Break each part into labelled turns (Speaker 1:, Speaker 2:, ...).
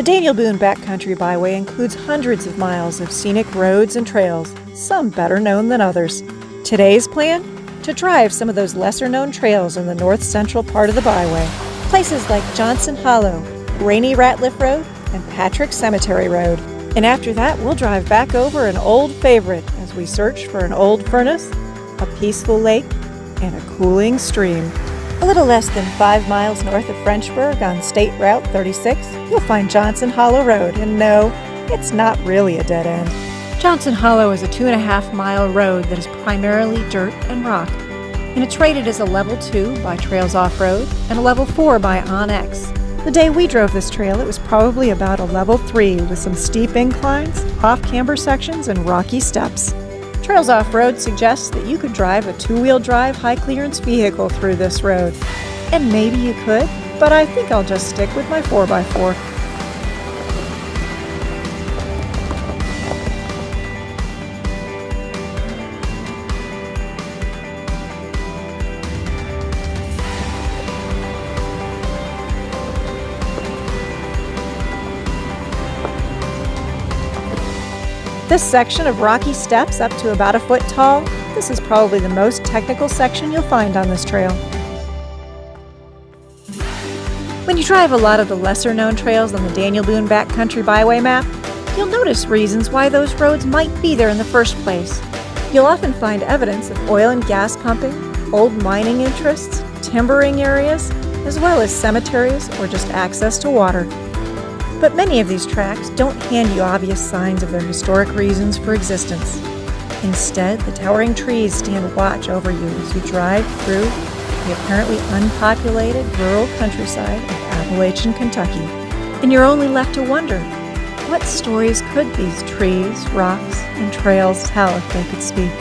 Speaker 1: The Daniel Boone Backcountry Byway includes hundreds of miles of scenic roads and trails, some better known than others. Today's plan? To drive some of those lesser-known trails in the north-central part of the byway. Places like Johnson Hollow, Rainy Ratliff Road, and Patrick Cemetery Road. And after that, we'll drive back over an old favorite as we search for an old furnace, a peaceful lake, and a cooling stream. A little less than 5 miles north of Frenchburg on State Route 36, you'll find Johnson Hollow Road, and no, it's not really a dead end. Johnson Hollow is a 2.5-mile road that is primarily dirt and rock, and it's rated as a Level 2 by Trails Off-Road and a Level 4 by OnX. The day we drove this trail, it was probably about a Level 3 with some steep inclines, off-camber sections, and rocky steps. Trails Off-Road suggests that you could drive a 2-wheel drive high-clearance vehicle through this road. And maybe you could, but I think I'll just stick with my 4x4. This section of rocky steps up to about a foot tall, this is probably the most technical section you'll find on this trail. When you drive a lot of the lesser-known trails on the Daniel Boone Backcountry Byway map, you'll notice reasons why those roads might be there in the first place. You'll often find evidence of oil and gas pumping, old mining interests, timbering areas, as well as cemeteries or just access to water. But many of these tracks don't hand you obvious signs of their historic reasons for existence. Instead, the towering trees stand watch over you as you drive through the apparently unpopulated rural countryside of Appalachian Kentucky. And you're only left to wonder, what stories could these trees, rocks, and trails tell if they could speak?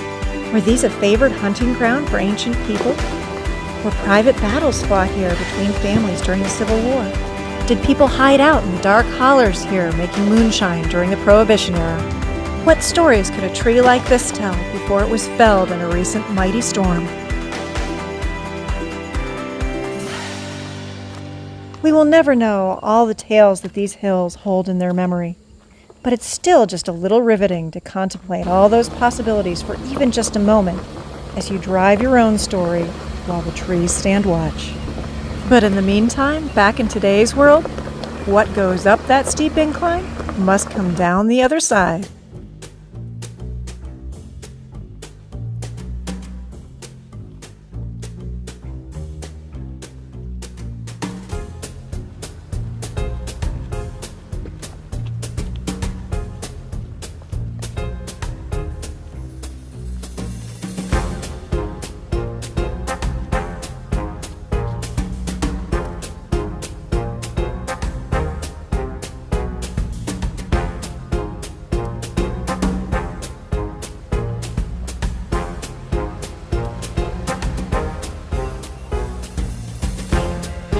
Speaker 1: Were these a favored hunting ground for ancient people? Were private battles fought here between families during the Civil War? Did people hide out in the dark hollers here making moonshine during the Prohibition era? What stories could a tree like this tell before it was felled in a recent mighty storm? We will never know all the tales that these hills hold in their memory, but it's still just a little riveting to contemplate all those possibilities for even just a moment as you drive your own story while the trees stand watch. But in the meantime, back in today's world, what goes up that steep incline must come down the other side.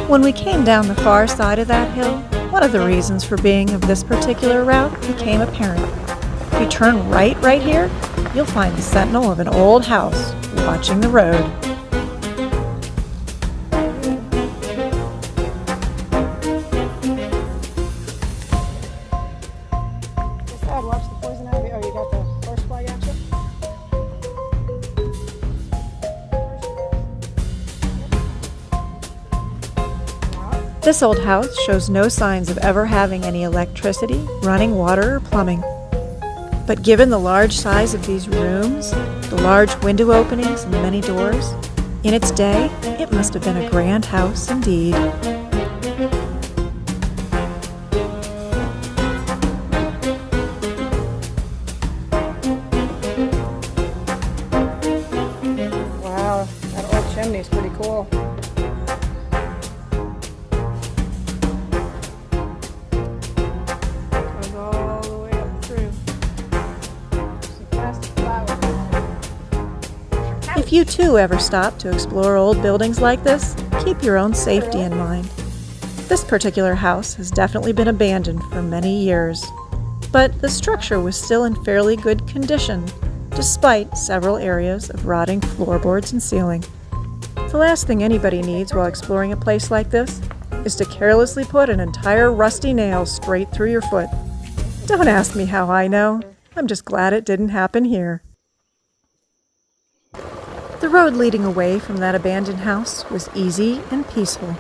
Speaker 1: When we came down the far side of that hill, one of the reasons for being of this particular route became apparent. If you turn right here, you'll find the sentinel of an old house watching the road.
Speaker 2: Watch the poison ivy. Oh, you got the horse fly at you?
Speaker 1: This old house shows no signs of ever having any electricity, running water, or plumbing. But given the large size of these rooms, the large window openings and the many doors, in its day, it must have been a grand house indeed.
Speaker 2: Wow, that old chimney's pretty cool.
Speaker 1: If you too ever stop to explore old buildings like this, keep your own safety in mind. This particular house has definitely been abandoned for many years, but the structure was still in fairly good condition, despite several areas of rotting floorboards and ceiling. The last thing anybody needs while exploring a place like this is to carelessly put an entire rusty nail straight through your foot. Don't ask me how I know. I'm just glad it didn't happen here. The road leading away from that abandoned house was easy and peaceful.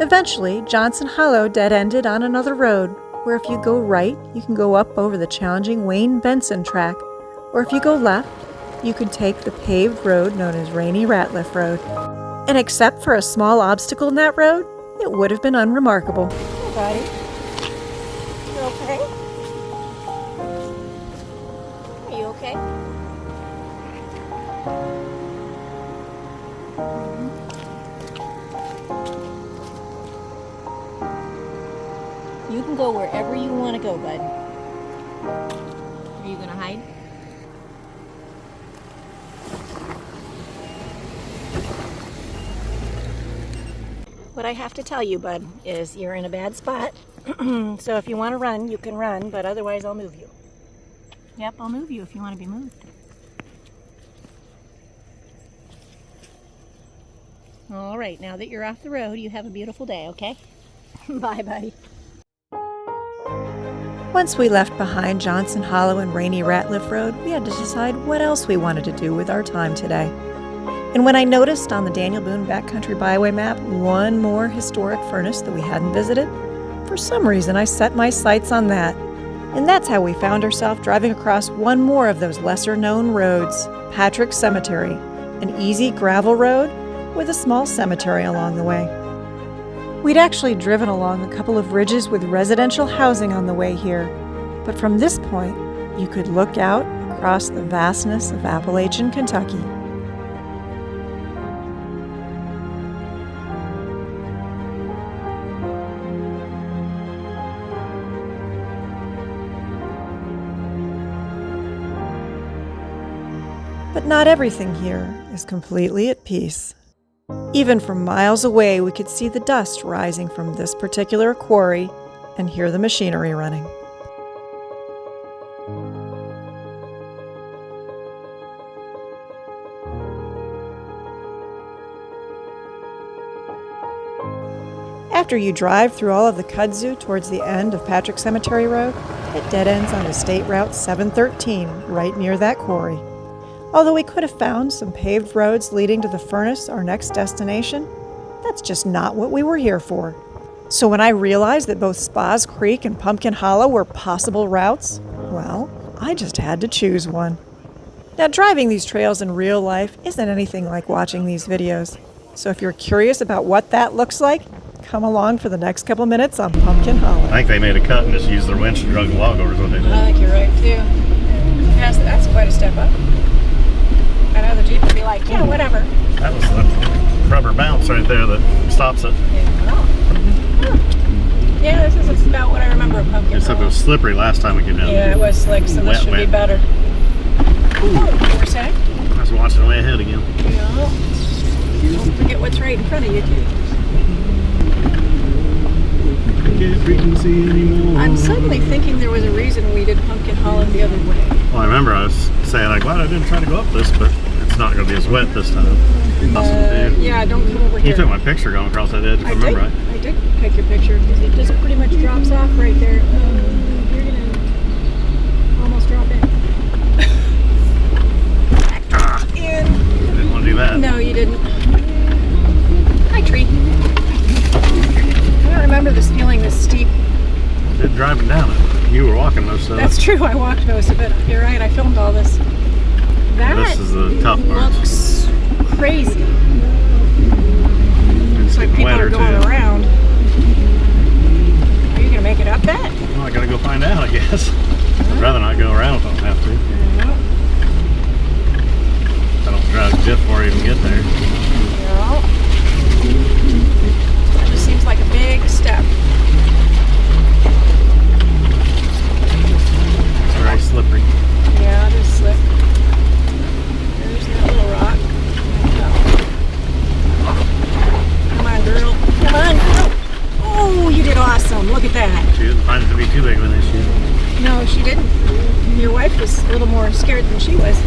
Speaker 1: Eventually, Johnson Hollow dead-ended on another road, where if you go right, you can go up over the challenging Wayne Benson track, or if you go left, you can take the paved road known as Rainy Ratliff Road. And except for a small obstacle in that road, it would have been unremarkable.
Speaker 2: Hey, buddy. You okay? Are you okay? You can go wherever you want to go, bud. Are you going to hide? What I have to tell you, bud, is you're in a bad spot. So if you want to run, you can run, but otherwise I'll move you. Yep, I'll move you if you want to be moved. All right, now that you're off the road, you have a beautiful day, okay? Bye, buddy.
Speaker 1: Once we left behind Johnson Hollow and Rainy Ratliff Road, we had to decide what else we wanted to do with our time today. And when I noticed on the Daniel Boone Backcountry Byway map one more historic furnace that we hadn't visited, for some reason I set my sights on that. And that's how we found ourselves driving across one more of those lesser-known roads, Patrick Cemetery, an easy gravel road with a small cemetery along the way. We'd actually driven along a couple of ridges with residential housing on the way here, but from this point, you could look out across the vastness of Appalachian Kentucky. But not everything here is completely at peace. Even from miles away, we could see the dust rising from this particular quarry and hear the machinery running. After you drive through all of the kudzu towards the end of Patrick Cemetery Road, it dead ends onto State Route 713 right near that quarry. Although we could have found some paved roads leading to the furnace, our next destination, that's just not what we were here for. So when I realized that both Spas Creek and Pumpkin Hollow were possible routes, well, I just had to choose one. Now, driving these trails in real life isn't anything like watching these videos. So if you're curious about what that looks like, come along for the next couple minutes on Pumpkin Hollow.
Speaker 3: I think they made a cut and just used their winch to drug the log over is what they did.
Speaker 2: I think you're right, too. Yes, that's quite a step up. I know the Jeep would be like, yeah, whatever.
Speaker 3: That was the rubber bounce right there that stops it.
Speaker 2: Yeah, this is about what I remember of Pumpkin
Speaker 3: Except it
Speaker 2: Hollow.
Speaker 3: was slippery last time we came down.
Speaker 2: Yeah, it was slick, so this should be better.
Speaker 3: Ooh.
Speaker 2: Oh, you were saying?
Speaker 3: I was watching way ahead again.
Speaker 2: Yeah. Don't forget what's right in front of you, too.
Speaker 3: Can't freaking see anymore.
Speaker 2: I'm suddenly thinking there was a reason we did Pumpkin Hollow the other way.
Speaker 3: Well, I remember I was saying, I'm glad I didn't try to go up this, but it's not going to be as wet this time.
Speaker 2: Yeah, don't come over here.
Speaker 3: You took my picture going across that edge, if I remember right.
Speaker 2: I did take your picture because it just pretty much drops off right there. You're going to almost drop in.
Speaker 3: I didn't want to do that.
Speaker 2: No, you didn't. Hi, tree. I don't remember this feeling this steep.
Speaker 3: Did driving down it. You were walking most of it.
Speaker 2: That's true, I walked most of it. You're right, I filmed all this. That
Speaker 3: This is the tough part.
Speaker 2: looks crazy.
Speaker 3: It's
Speaker 2: Like people are going around. Are you going to make it up that?
Speaker 3: Well, I got to go find out, I guess. I'd rather not go around if I don't have to.
Speaker 2: No.
Speaker 3: I don't drive just before I even get there.
Speaker 2: No. That just seems that.
Speaker 3: She didn't find it to be too big of an issue.
Speaker 2: No, she didn't. Your wife was a little more scared than she was.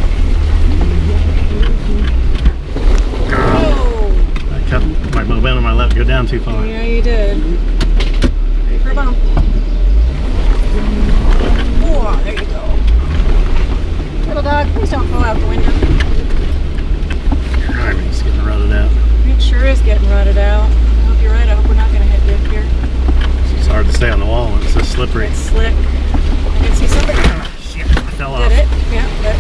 Speaker 2: Oh!
Speaker 3: I kept my momentum. I let it go down too far.
Speaker 2: Yeah, you did. Ready for a bump. Oh, there you go. Little dog, please don't fall out the window.
Speaker 3: It's getting rutted out.
Speaker 2: It sure is getting rutted out. I hope you're right. I hope we're not going to hit dip here.
Speaker 3: It's hard to stay on the wall when it's so slippery.
Speaker 2: It's slick. I can see somebody.
Speaker 3: Shit, I fell off.
Speaker 2: Did it? Yeah, but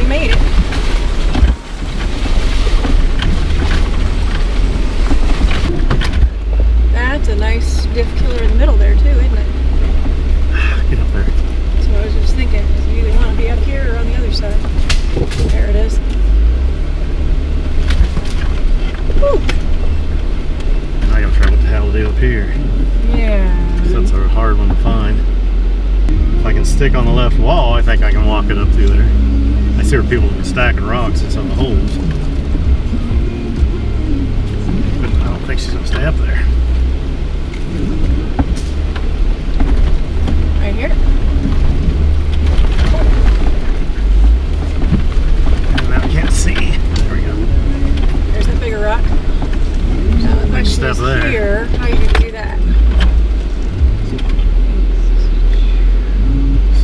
Speaker 2: you made it. That's a nice diff killer in the middle there too, isn't it?
Speaker 3: Get up there.
Speaker 2: That's what I was just thinking. You either want to be up here or on the other side. There it is. Woo.
Speaker 3: Now I gotta try what the hell to do up here.
Speaker 2: Yeah.
Speaker 3: That's a hard one to find. If I can stick on the left wall, I think I can walk it up through there. I see where people have been stacking rocks in some of the holes. But I don't think she's gonna stay up there.
Speaker 2: Right here.
Speaker 3: And now I can't see. There we go.
Speaker 2: There's the bigger rock. Now the question
Speaker 3: step
Speaker 2: is
Speaker 3: there.
Speaker 2: here, how are you going to do that?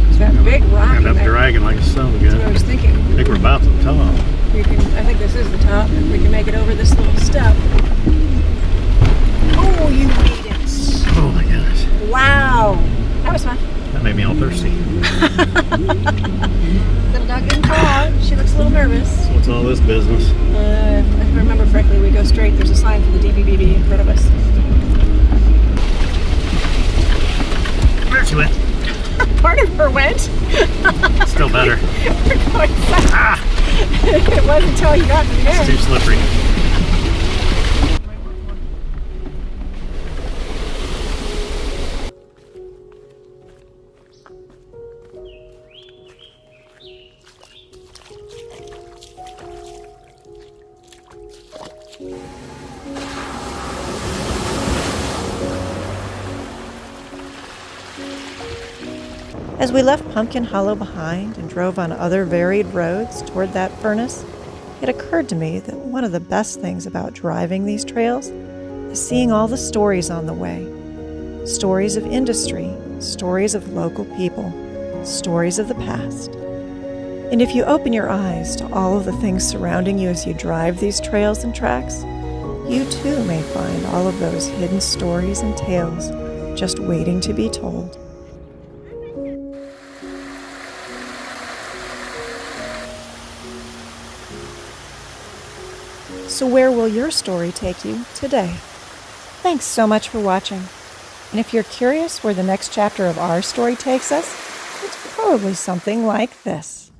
Speaker 2: It's that big rock
Speaker 3: End
Speaker 2: in
Speaker 3: up
Speaker 2: there.
Speaker 3: dragging like a son of a
Speaker 2: That's what I
Speaker 3: gun.
Speaker 2: was thinking.
Speaker 3: I think we're about to the top.
Speaker 2: You can, I think this is the top. If we can make it over this little step. Oh, you made it.
Speaker 3: Oh my gosh.
Speaker 2: Wow. That was fun.
Speaker 3: That made me all thirsty.
Speaker 2: Little dog didn't fall out. She looks a little nervous.
Speaker 3: What's all this business?
Speaker 2: If I remember correctly, we go straight. There's a sign for the DBBB in front of us.
Speaker 3: Where she went?
Speaker 2: Part of her went.
Speaker 3: Still better.
Speaker 2: We're going south.
Speaker 3: Ah!
Speaker 2: It wasn't until you got to the
Speaker 3: It's
Speaker 2: end.
Speaker 3: too slippery.
Speaker 1: As we left Pumpkin Hollow behind and drove on other varied roads toward that furnace, it occurred to me that one of the best things about driving these trails is seeing all the stories on the way. Stories of industry, stories of local people, stories of the past. And if you open your eyes to all of the things surrounding you as you drive these trails and tracks, you too may find all of those hidden stories and tales just waiting to be told. So where will your story take you today? Thanks so much for watching. And if you're curious where the next chapter of our story takes us, it's probably something like this.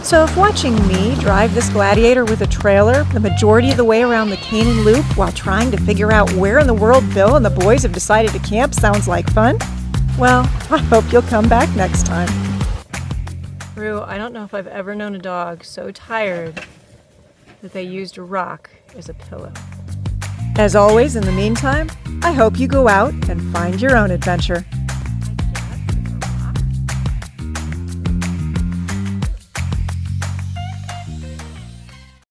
Speaker 1: So if watching me drive this Gladiator with a trailer the majority of the way around the Canaan Loop while trying to figure out where in the world Bill and the boys have decided to camp sounds like fun, well, I hope you'll come back next time.
Speaker 2: Rue, I don't know if I've ever known a dog so tired that they used a rock as a pillow.
Speaker 1: As always, in the meantime, I hope you go out and find your own adventure.